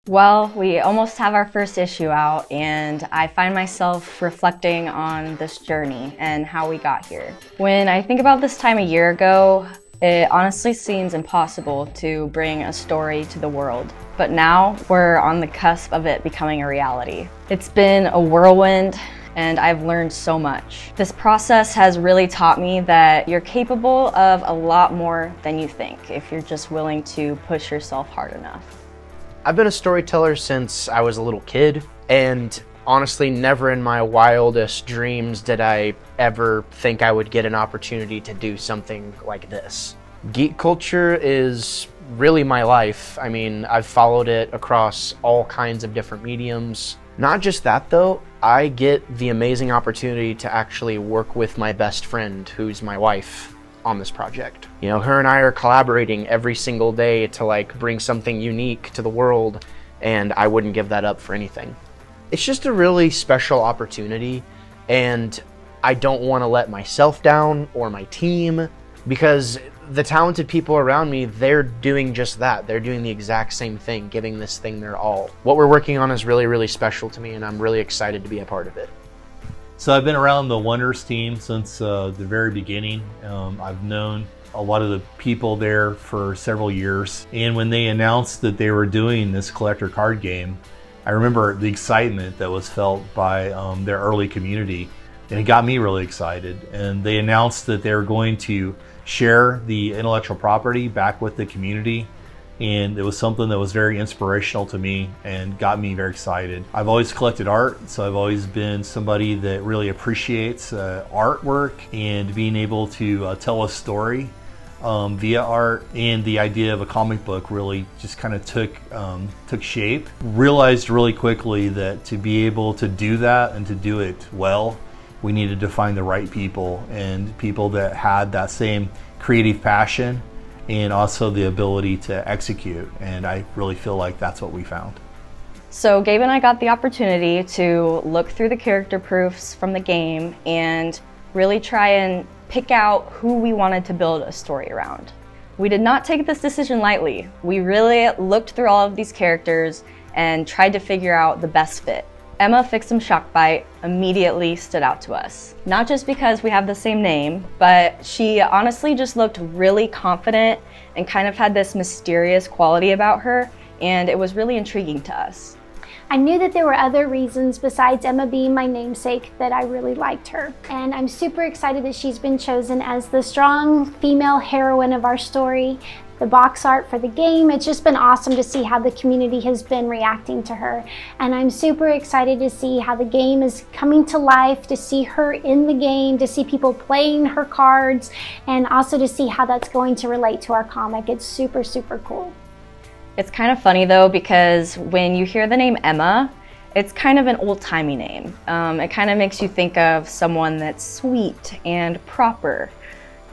Well, we almost have our first issue out, and I find myself reflecting on this journey and how we got here. When I think about this time a year ago, it honestly seems impossible to bring a story to the world. But now we're on the cusp of it becoming a reality. It's been a whirlwind, and I've learned so much. This process has really taught me that you're capable of a lot more than you think if you're just willing to push yourself hard enough. I've been a storyteller since I was a little kid, and honestly, never in my wildest dreams did I ever think I would get an opportunity to do something like this. Geek culture is really my life. I mean, I've followed it across all kinds of different mediums. Not just that though, I get the amazing opportunity to actually work with my best friend, who's my wife, on this project. You know, her and I are collaborating every single day to bring something unique to the world, and I wouldn't give that up for anything. It's just a really special opportunity, and I don't want to let myself down or my team, because the talented people around me, they're doing just that. They're doing the exact same thing, giving this thing their all. What we're working on is really, really special to me, and I'm really excited to be a part of it. So I've been around the Wonders team since the very beginning. I've known a lot of the people there for several years. And when they announced that they were doing this collector card game, I remember the excitement that was felt by their early community. And it got me really excited. And they announced that they were going to share the intellectual property back with the community. And it was something that was very inspirational to me and got me very excited. I've always collected art, so I've always been somebody that really appreciates artwork and being able to tell a story via art. And the idea of a comic book really just kind of took shape. Realized really quickly that to be able to do that and to do it well, we needed to find the right people, and people that had that same creative passion and also the ability to execute. And I really feel like that's what we found. So Gabe and I got the opportunity to look through the character proofs from the game and really try and pick out who we wanted to build a story around. We did not take this decision lightly. We really looked through all of these characters and tried to figure out the best fit. Emma Fixum Shockbite immediately stood out to us. Not just because we have the same name, but she honestly just looked really confident and kind of had this mysterious quality about her, and it was really intriguing to us. I knew that there were other reasons besides Emma being my namesake that I really liked her. And I'm super excited that she's been chosen as the strong female heroine of our story. The box art for the game, it's just been awesome to see how the community has been reacting to her. And I'm super excited to see how the game is coming to life, to see her in the game, to see people playing her cards, and also to see how that's going to relate to our comic. It's super, super cool. It's kind of funny though, because when you hear the name Emma, it's kind of an old-timey name. It kind of makes you think of someone that's sweet and proper.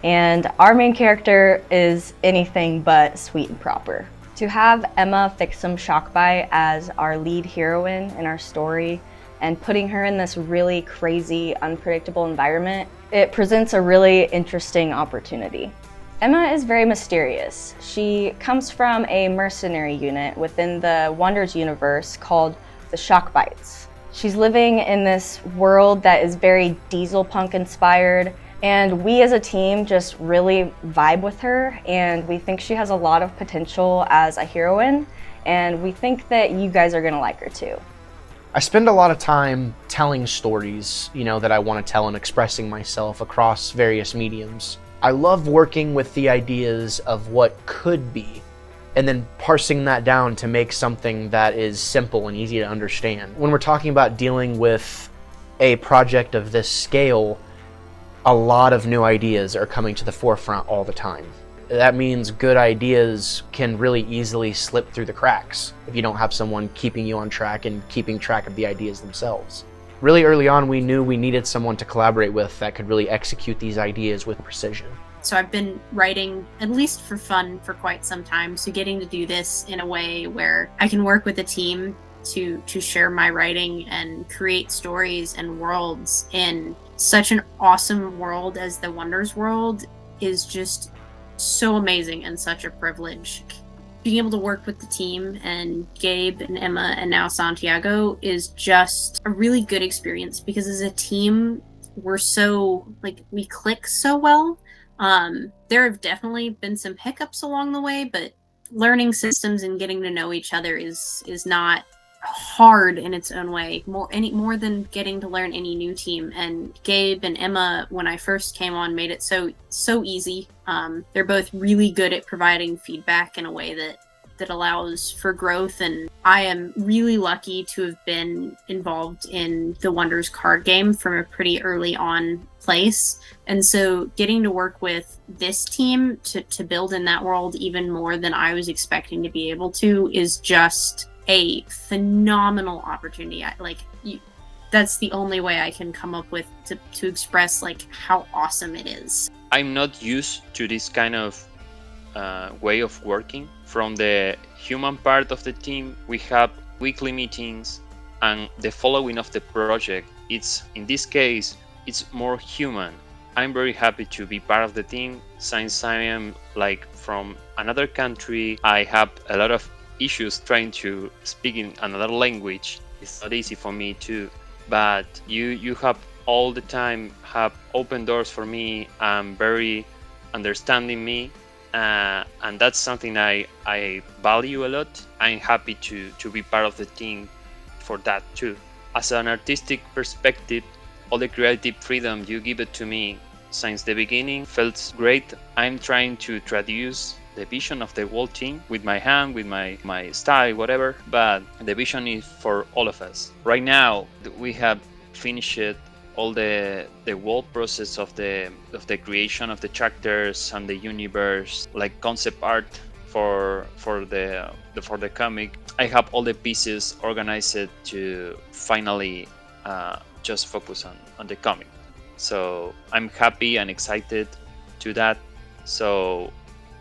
And our main character is anything but sweet and proper. To have Emma Fixum Shockbite as our lead heroine in our story and putting her in this really crazy, unpredictable environment, it presents a really interesting opportunity. Emma is very mysterious. She comes from a mercenary unit within the Wonders universe called the Shockbites. She's living in this world that is very diesel punk inspired, and we as a team just really vibe with her, and we think she has a lot of potential as a heroine, and we think that you guys are gonna like her too. I spend a lot of time telling stories, that I want to tell and expressing myself across various mediums. I love working with the ideas of what could be, and then parsing that down to make something that is simple and easy to understand. When we're talking about dealing with a project of this scale, a lot of new ideas are coming to the forefront all the time. That means good ideas can really easily slip through the cracks if you don't have someone keeping you on track and keeping track of the ideas themselves. Really early on, we knew we needed someone to collaborate with that could really execute these ideas with precision. So I've been writing, at least for fun, for quite some time. So getting to do this in a way where I can work with a team to share my writing and create stories and worlds in such an awesome world as the Wonders world is just so amazing and such a privilege. being able to work with the team and Gabe and Emma and now Santiago is just a really good experience because as a team, we're so, like, we click so well. There have definitely been some hiccups along the way, but learning systems and getting to know each other is not hard in its own way, more than getting to learn any new team. And Gabe and Emma, when I first came on, made it so easy. They're both really good at providing feedback in a way that allows for growth, and I am really lucky to have been involved in the Wonders card game from a pretty early on place. And so getting to work with this team to build in that world even more than I was expecting to be able to is just a phenomenal opportunity. That's the only way I can come up with to express like how awesome it is. I'm not used to this kind of way of working. From the human part of the team, we have weekly meetings, and the following of the project, in this case, it's more human. I'm very happy to be part of the team. Since I am like from another country, I have a lot of issues trying to speak in another language. It's not easy for me too, but you have all the time have open doors for me and very understanding me, and that's something I value a lot. I'm happy to be part of the team for that too. As an artistic perspective, all the creative freedom you give it to me since the beginning felt great. I'm trying to traduce the vision of the whole team with my hand, with my style, whatever, but the vision is for all of us. Right now we have finished all the whole process of the creation of the chapters and the universe, like concept art for the comic. I have all the pieces organized to finally just focus on the comic. So I'm happy and excited to that. So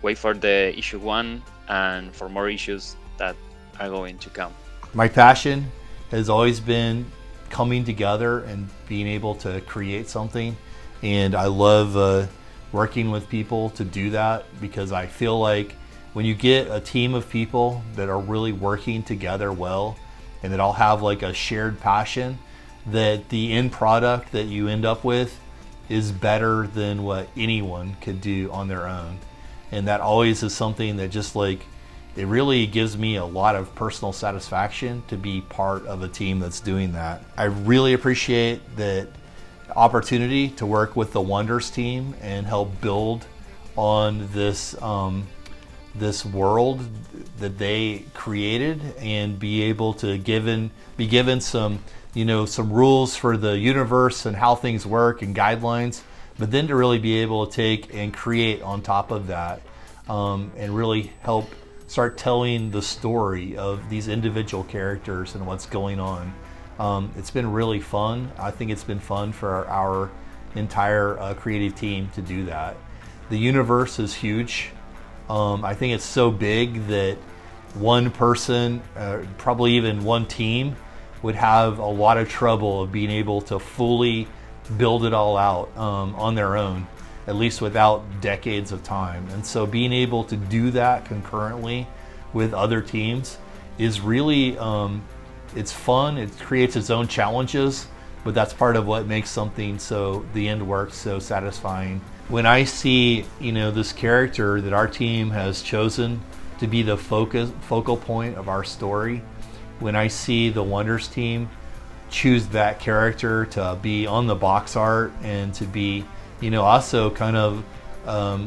wait for the issue 1 and for more issues that are going to come. My passion has always been coming together and being able to create something, and I love working with people to do that, because I feel like when you get a team of people that are really working together well and that all have like a shared passion, that the end product that you end up with is better than what anyone could do on their own. And that always is something that just like, it really gives me a lot of personal satisfaction to be part of a team that's doing that. I really appreciate that opportunity to work with the Wonders team and help build on this this world that they created, and be able to be given some some rules for the universe and how things work and guidelines, but then to really be able to take and create on top of that, and really help start telling the story of these individual characters and what's going on. It's been really fun. I think it's been fun for our entire creative team to do that. The universe is huge. I think it's so big that one person, probably even one team, would have a lot of trouble of being able to fully build it all out on their own, at least without decades of time. And so being able to do that concurrently with other teams is really, it's fun. It creates its own challenges, but that's part of what makes something the end work so satisfying. When I see, this character that our team has chosen to be the focal point of our story, when I see the Wonders team choose that character to be on the box art and to be, also kind of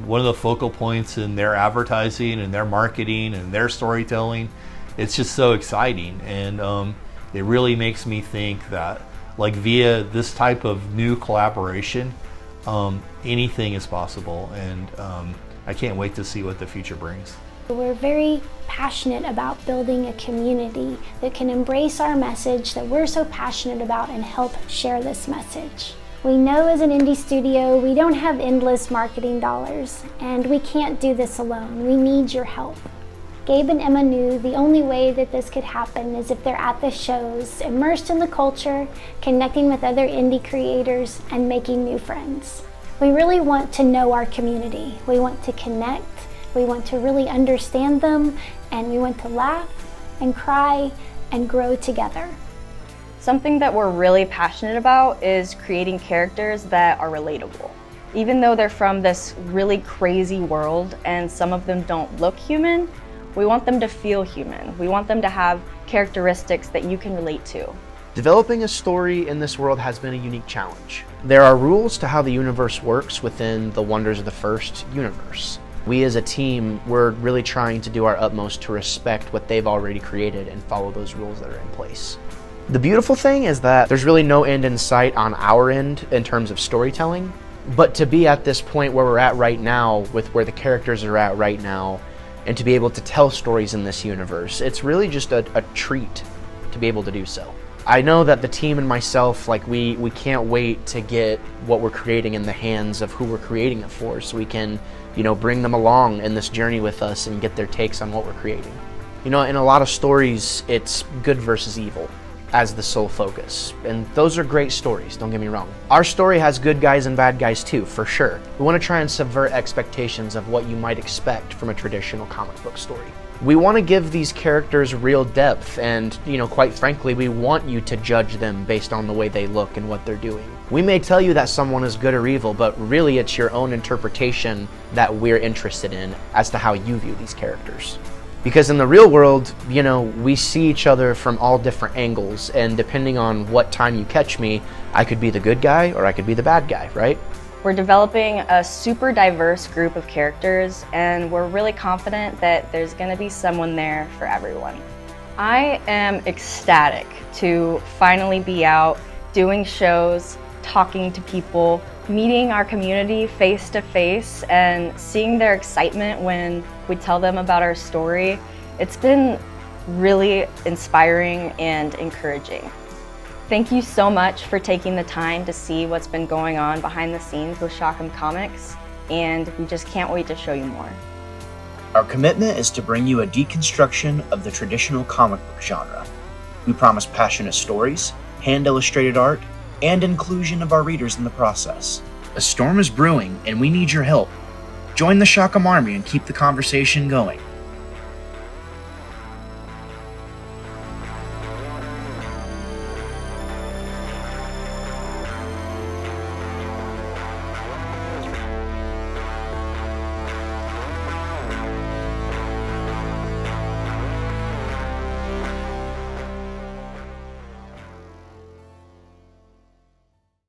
one of the focal points in their advertising and their marketing and their storytelling, it's just so exciting. And it really makes me think that, like, via this type of new collaboration, anything is possible. And I can't wait to see what the future brings. We're very passionate about building a community that can embrace our message that we're so passionate about and help share this message. We know as an indie studio, we don't have endless marketing dollars, and we can't do this alone. We need your help. Gabe and Emma knew the only way that this could happen is if they're at the shows, immersed in the culture, connecting with other indie creators, and making new friends. We really want to know our community. We want to connect, We want to really understand them, and we want to laugh and cry and grow together. Something that we're really passionate about is creating characters that are relatable. Even though they're from this really crazy world and some of them don't look human, we want them to feel human. We want them to have characteristics that you can relate to. Developing a story in this world has been a unique challenge. There are rules to how the universe works within the Wonders of the First universe. We as a team, we're really trying to do our utmost to respect what they've already created and follow those rules that are in place. The beautiful thing is that there's really no end in sight on our end in terms of storytelling, but to be at this point where we're at right now, with where the characters are at right now, and to be able to tell stories in this universe, it's really just a treat to be able to do so. I know that the team and myself, like we can't wait to get what we're creating in the hands of who we're creating it for, so we can, bring them along in this journey with us and get their takes on what we're creating. In a lot of stories, it's good versus evil as the sole focus, and those are great stories, don't get me wrong. Our story has good guys and bad guys too, for sure. We want to try and subvert expectations of what you might expect from a traditional comic book story. We want to give these characters real depth, and quite frankly, we want you to judge them based on the way they look and what they're doing. We may tell you that someone is good or evil, but really it's your own interpretation that we're interested in as to how you view these characters. Because in the real world, we see each other from all different angles, and depending on what time you catch me, I could be the good guy or I could be the bad guy, right? We're developing a super diverse group of characters, and we're really confident that there's going to be someone there for everyone. I am ecstatic to finally be out doing shows, talking to people, meeting our community face to face, and seeing their excitement when we tell them about our story. It's been really inspiring and encouraging. Thank you so much for taking the time to see what's been going on behind the scenes with Shock'em Comics, and we just can't wait to show you more. Our commitment is to bring you a deconstruction of the traditional comic book genre. We promise passionate stories, hand-illustrated art, and inclusion of our readers in the process. A storm is brewing, and we need your help. Join the Shock'em Army and keep the conversation going.